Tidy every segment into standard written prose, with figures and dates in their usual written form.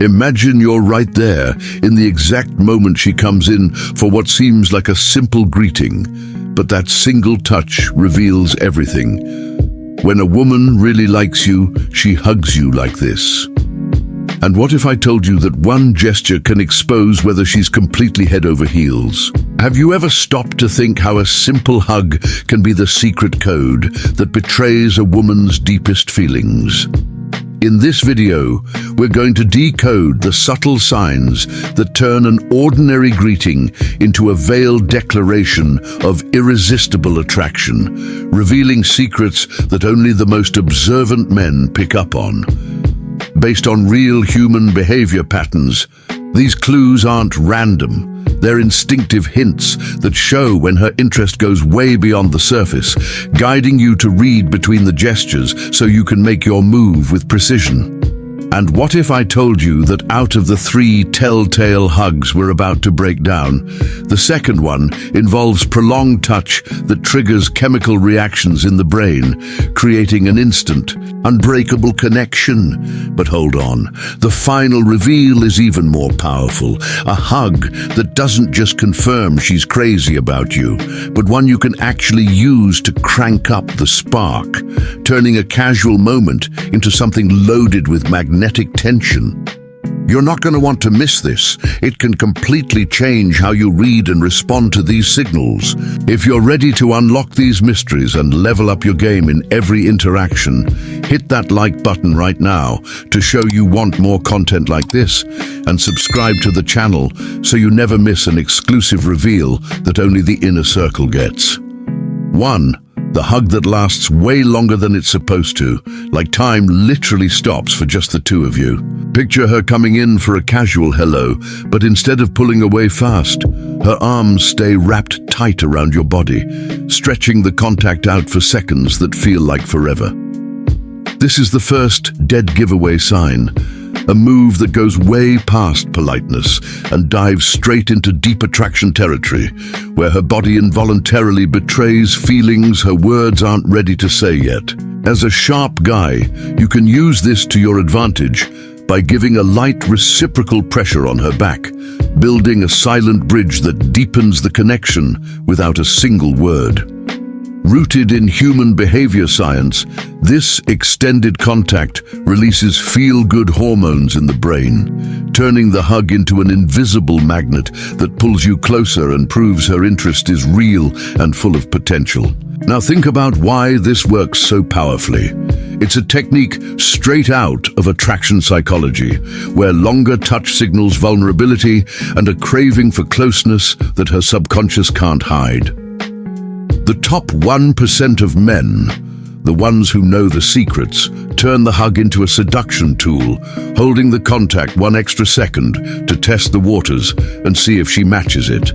Imagine you're right there, in the exact moment she comes in for what seems like a simple greeting, but that single touch reveals everything. When a woman really likes you, she hugs you like this. And what if I told you that one gesture can expose whether she's completely head over heels? Have you ever stopped to think how a simple hug can be the secret code that betrays a woman's deepest feelings? In this video, we're going to decode the subtle signs that turn an ordinary greeting into a veiled declaration of irresistible attraction, revealing secrets that only the most observant men pick up on. Based on real human behavior patterns, these clues aren't random. They're instinctive hints that show when her interest goes way beyond the surface, guiding you to read between the gestures so you can make your move with precision. And what if I told you that out of the 3 telltale hugs we're about to break down, the second one involves prolonged touch that triggers chemical reactions in the brain, creating an instant, unbreakable connection? But hold on, the final reveal is even more powerful. A hug that doesn't just confirm she's crazy about you, but one you can actually use to crank up the spark, turning a casual moment into something loaded with magnetic tension. You're not going to want to miss this. It can completely change how you read and respond to these signals. If you're ready to unlock these mysteries and level up your game in every interaction, hit that like button right now to show you want more content like this, and subscribe to the channel so you never miss an exclusive reveal that only the inner circle gets. 1. The hug that lasts way longer than it's supposed to, like time literally stops for just the two of you. Picture her coming in for a casual hello, but instead of pulling away fast, her arms stay wrapped tight around your body, stretching the contact out for seconds that feel like forever. This is the first dead giveaway sign, a move that goes way past politeness and dives straight into deep attraction territory, where her body involuntarily betrays feelings her words aren't ready to say yet. As a sharp guy, you can use this to your advantage by giving a light reciprocal pressure on her back, building a silent bridge that deepens the connection without a single word. Rooted in human behavior science, this extended contact releases feel-good hormones in the brain, turning the hug into an invisible magnet that pulls you closer and proves her interest is real and full of potential. Now think about why this works so powerfully. It's a technique straight out of attraction psychology, where longer touch signals vulnerability and a craving for closeness that her subconscious can't hide. The top 1% of men, the ones who know the secrets, turn the hug into a seduction tool, holding the contact 1 extra second to test the waters and see if she matches it,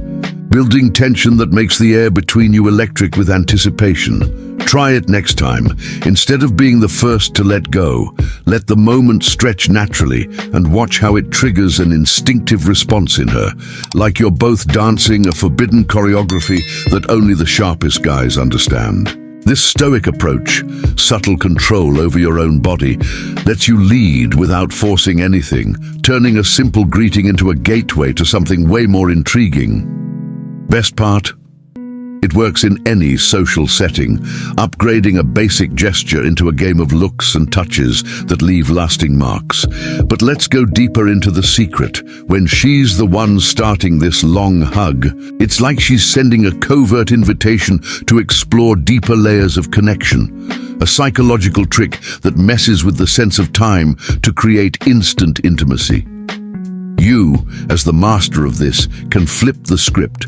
building tension that makes the air between you electric with anticipation. Try it next time. Instead of being the first to let go, let the moment stretch naturally and watch how it triggers an instinctive response in her, like you're both dancing a forbidden choreography that only the sharpest guys understand. This stoic approach, subtle control over your own body, lets you lead without forcing anything, turning a simple greeting into a gateway to something way more intriguing. Best part? It works in any social setting, upgrading a basic gesture into a game of looks and touches that leave lasting marks. But let's go deeper into the secret. When she's the one starting this long hug, it's like she's sending a covert invitation to explore deeper layers of connection. A psychological trick that messes with the sense of time to create instant intimacy. You, as the master of this, can flip the script.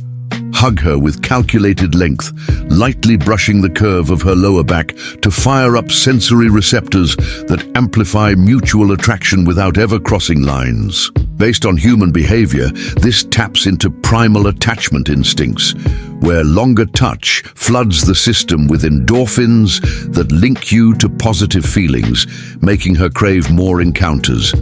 Hug her with calculated length, lightly brushing the curve of her lower back to fire up sensory receptors that amplify mutual attraction without ever crossing lines. Based on human behavior, this taps into primal attachment instincts, where longer touch floods the system with endorphins that link you to positive feelings, making her crave more encounters.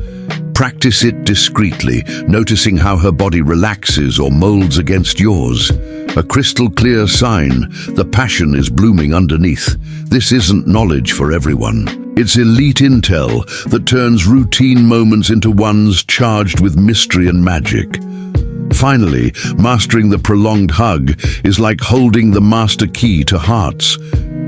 Practice it discreetly, noticing how her body relaxes or molds against yours. A crystal clear sign the passion is blooming underneath. This isn't knowledge for everyone, It's elite intel that turns routine moments into ones charged with mystery and magic. Finally, mastering the prolonged hug is like holding the master key to hearts.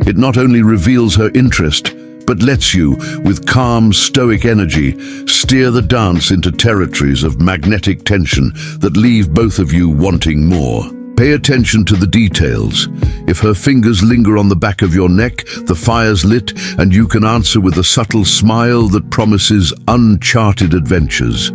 It not only reveals her interest, but lets you, with calm, stoic energy, steer the dance into territories of magnetic tension that leave both of you wanting more. Pay attention to the details. If her fingers linger on the back of your neck, the fire's lit, and you can answer with a subtle smile that promises uncharted adventures.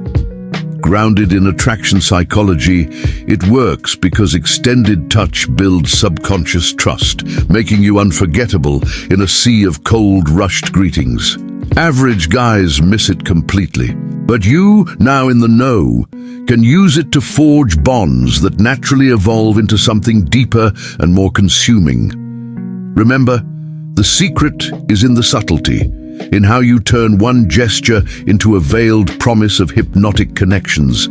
Grounded in attraction psychology, it works because extended touch builds subconscious trust, making you unforgettable in a sea of cold, rushed greetings. Average guys miss it completely. But you, now in the know, can use it to forge bonds that naturally evolve into something deeper and more consuming. Remember, the secret is in the subtlety, in how you turn one gesture into a veiled promise of hypnotic connections.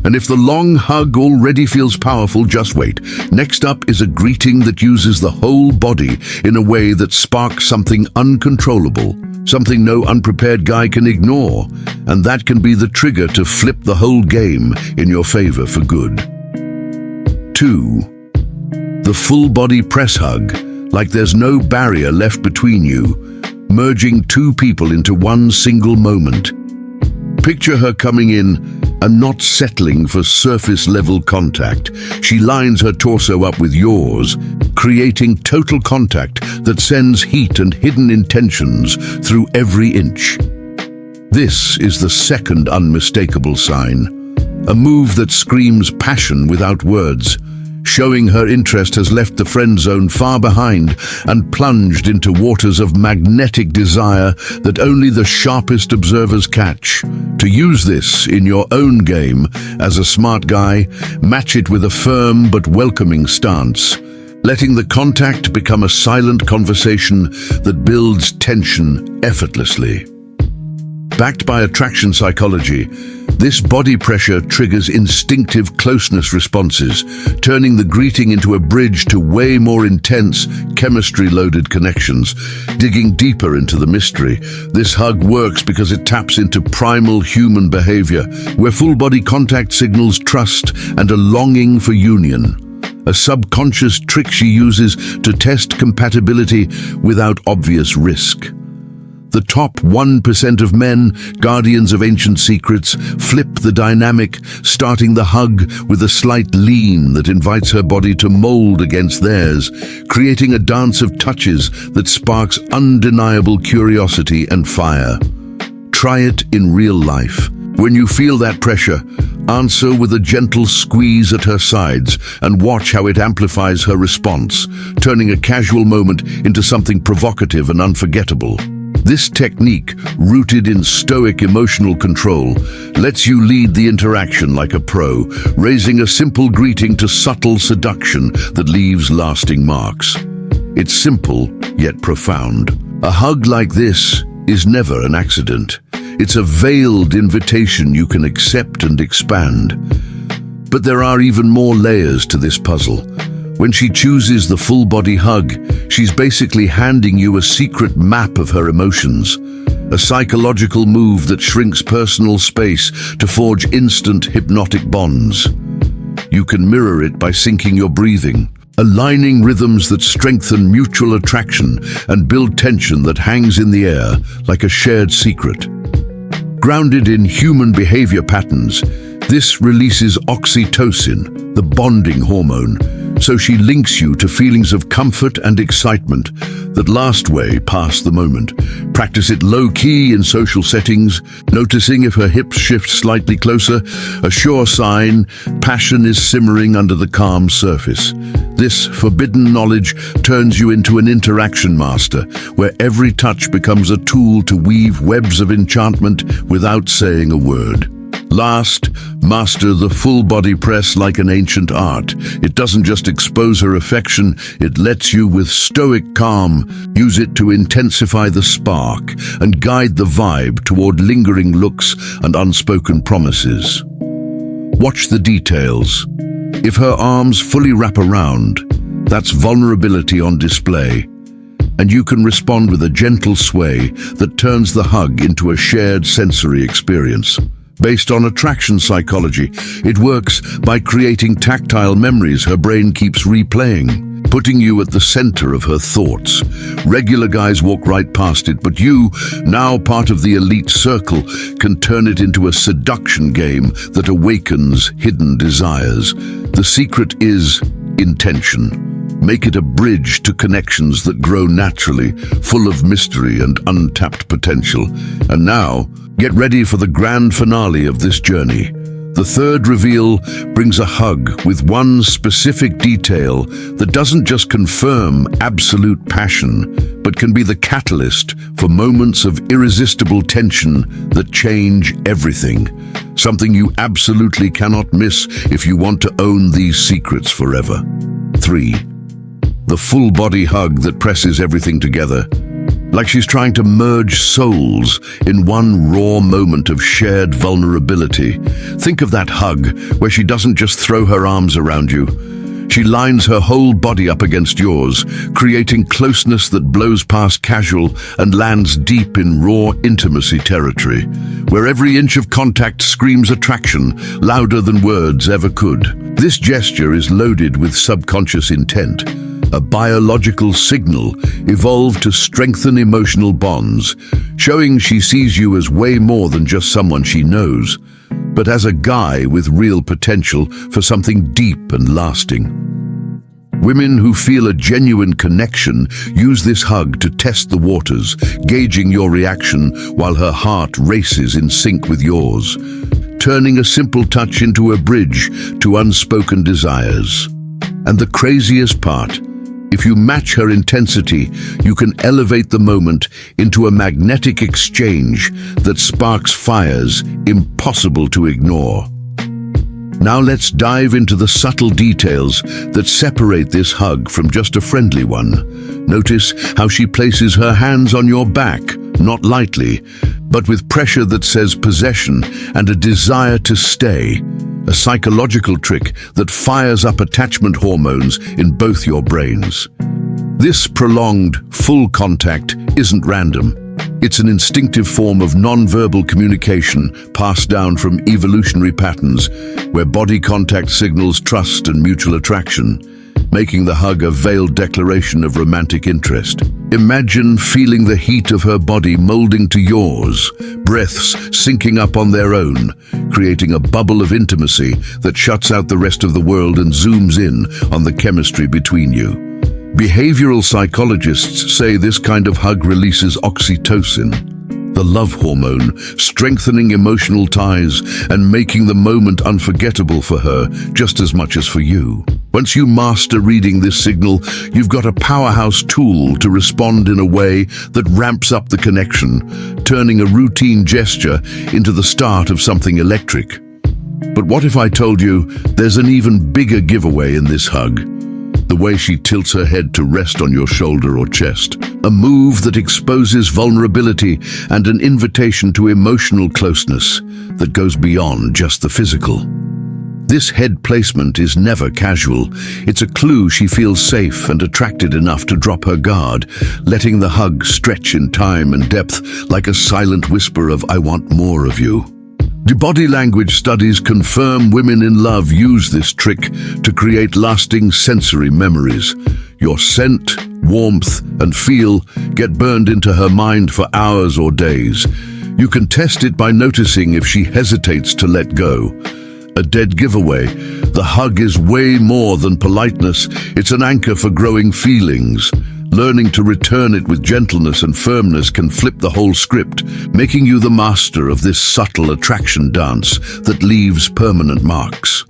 And if the long hug already feels powerful, just wait. Next up is a greeting that uses the whole body in a way that sparks something uncontrollable, something no unprepared guy can ignore, and that can be the trigger to flip the whole game in your favor for good. 2. The full-body press hug, like there's no barrier left between you, merging two people into one single moment. Picture her coming in and not settling for surface-level contact. She lines her torso up with yours, creating total contact that sends heat and hidden intentions through every inch. This is the second unmistakable sign, a move that screams passion without words, showing her interest has left the friend zone far behind and plunged into waters of magnetic desire that only the sharpest observers catch. To use this in your own game, as a smart guy, match it with a firm but welcoming stance, letting the contact become a silent conversation that builds tension effortlessly. Backed by attraction psychology, this body pressure triggers instinctive closeness responses, turning the greeting into a bridge to way more intense, chemistry-loaded connections. Digging deeper into the mystery, this hug works because it taps into primal human behavior, where full-body contact signals trust and a longing for union. A subconscious trick she uses to test compatibility without obvious risk. The top 1% of men, guardians of ancient secrets, flip the dynamic, starting the hug with a slight lean that invites her body to mold against theirs, creating a dance of touches that sparks undeniable curiosity and fire. Try it in real life. When you feel that pressure, answer with a gentle squeeze at her sides and watch how it amplifies her response, turning a casual moment into something provocative and unforgettable. This technique, rooted in stoic emotional control, lets you lead the interaction like a pro, raising a simple greeting to subtle seduction that leaves lasting marks. It's simple, yet profound. A hug like this is never an accident. It's a veiled invitation you can accept and expand. But there are even more layers to this puzzle. When she chooses the full-body hug, she's basically handing you a secret map of her emotions, a psychological move that shrinks personal space to forge instant hypnotic bonds. You can mirror it by syncing your breathing, aligning rhythms that strengthen mutual attraction and build tension that hangs in the air like a shared secret. Grounded in human behavior patterns, this releases oxytocin, the bonding hormone, so she links you to feelings of comfort and excitement that last way past the moment. Practice it low-key in social settings, noticing if her hips shift slightly closer, a sure sign passion is simmering under the calm surface. This forbidden knowledge turns you into an interaction master, where every touch becomes a tool to weave webs of enchantment without saying a word. Last, master the full-body press like an ancient art. It doesn't just expose her affection, it lets you, with stoic calm, use it to intensify the spark and guide the vibe toward lingering looks and unspoken promises. Watch the details. If her arms fully wrap around, that's vulnerability on display. and you can respond with a gentle sway that turns the hug into a shared sensory experience. Based on attraction psychology, it works by creating tactile memories her brain keeps replaying, putting you at the center of her thoughts. Regular guys walk right past it, but you, now part of the elite circle, can turn it into a seduction game that awakens hidden desires. The secret is intention. Make it a bridge to connections that grow naturally, full of mystery and untapped potential. And now, get ready for the grand finale of this journey. The third reveal brings a hug with one specific detail that doesn't just confirm absolute passion, but can be the catalyst for moments of irresistible tension that change everything. Something you absolutely cannot miss if you want to own these secrets forever. 3. The full-body hug that presses everything together. Like she's trying to merge souls in one raw moment of shared vulnerability. Think of that hug where she doesn't just throw her arms around you. She lines her whole body up against yours, creating closeness that blows past casual and lands deep in raw intimacy territory, where every inch of contact screams attraction louder than words ever could. This gesture is loaded with subconscious intent. A biological signal evolved to strengthen emotional bonds, showing she sees you as way more than just someone she knows, but as a guy with real potential for something deep and lasting. Women who feel a genuine connection use this hug to test the waters, gauging your reaction while her heart races in sync with yours, turning a simple touch into a bridge to unspoken desires. And the craziest part, if you match her intensity, you can elevate the moment into a magnetic exchange that sparks fires impossible to ignore. Now let's dive into the subtle details that separate this hug from just a friendly one. Notice how she places her hands on your back, not lightly, but with pressure that says possession and a desire to stay. A psychological trick that fires up attachment hormones in both your brains. This prolonged, full contact isn't random. It's an instinctive form of non-verbal communication passed down from evolutionary patterns, where body contact signals trust and mutual attraction, making the hug a veiled declaration of romantic interest. Imagine feeling the heat of her body molding to yours, breaths syncing up on their own, creating a bubble of intimacy that shuts out the rest of the world and zooms in on the chemistry between you. Behavioral psychologists say this kind of hug releases oxytocin, the love hormone, strengthening emotional ties and making the moment unforgettable for her just as much as for you. Once you master reading this signal, you've got a powerhouse tool to respond in a way that ramps up the connection, turning a routine gesture into the start of something electric. But what if I told you there's an even bigger giveaway in this hug? The way she tilts her head to rest on your shoulder or chest. A move that exposes vulnerability and an invitation to emotional closeness that goes beyond just the physical. This head placement is never casual. It's a clue she feels safe and attracted enough to drop her guard, letting the hug stretch in time and depth like a silent whisper of "I want more of you." The body language studies confirm women in love use this trick to create lasting sensory memories. Your scent, warmth, and feel get burned into her mind for hours or days. You can test it by noticing if she hesitates to let go. A dead giveaway. The hug is way more than politeness. It's an anchor for growing feelings. Learning to return it with gentleness and firmness can flip the whole script, making you the master of this subtle attraction dance that leaves permanent marks.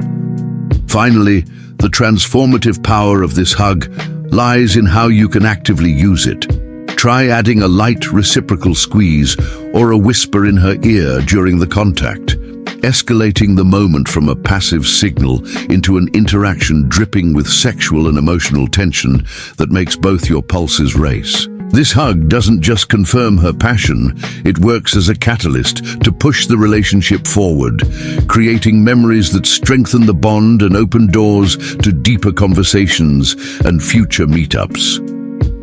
Finally, the transformative power of this hug lies in how you can actively use it. Try adding a light reciprocal squeeze or a whisper in her ear during the contact, escalating the moment from a passive signal into an interaction dripping with sexual and emotional tension that makes both your pulses race. This hug doesn't just confirm her passion, it works as a catalyst to push the relationship forward, creating memories that strengthen the bond and open doors to deeper conversations and future meetups.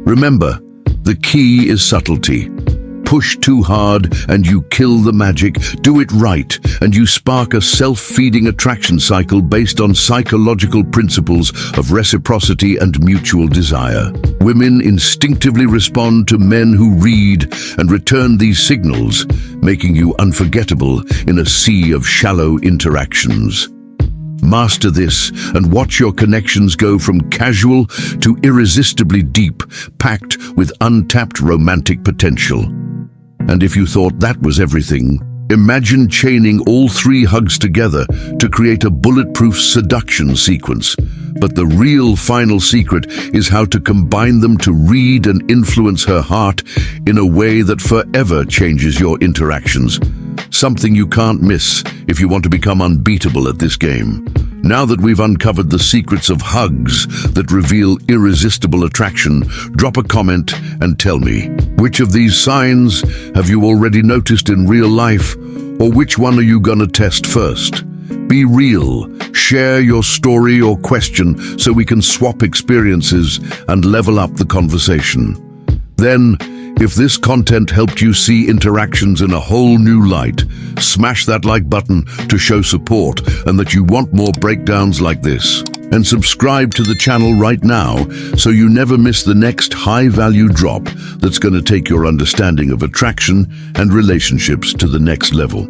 Remember, The key is subtlety. Push too hard and you kill the magic. Do it right and you spark a self-feeding attraction cycle based on psychological principles of reciprocity and mutual desire. Women instinctively respond to men who read and return these signals, making you unforgettable in a sea of shallow interactions. Master this and watch your connections go from casual to irresistibly deep, packed with untapped romantic potential. And if you thought that was everything, imagine chaining all 3 hugs together to create a bulletproof seduction sequence. But the real final secret is how to combine them to read and influence her heart in a way that forever changes your interactions. Something you can't miss if you want to become unbeatable at this game. Now that we've uncovered the secrets of hugs that reveal irresistible attraction, drop a comment and tell me, which of these signs have you already noticed in real life, or which one are you gonna test first? Be real, share your story or question so we can swap experiences and level up the conversation. Then, if this content helped you see interactions in a whole new light, smash that like button to show support and that you want more breakdowns like this. And subscribe to the channel right now so you never miss the next high-value drop that's going to take your understanding of attraction and relationships to the next level.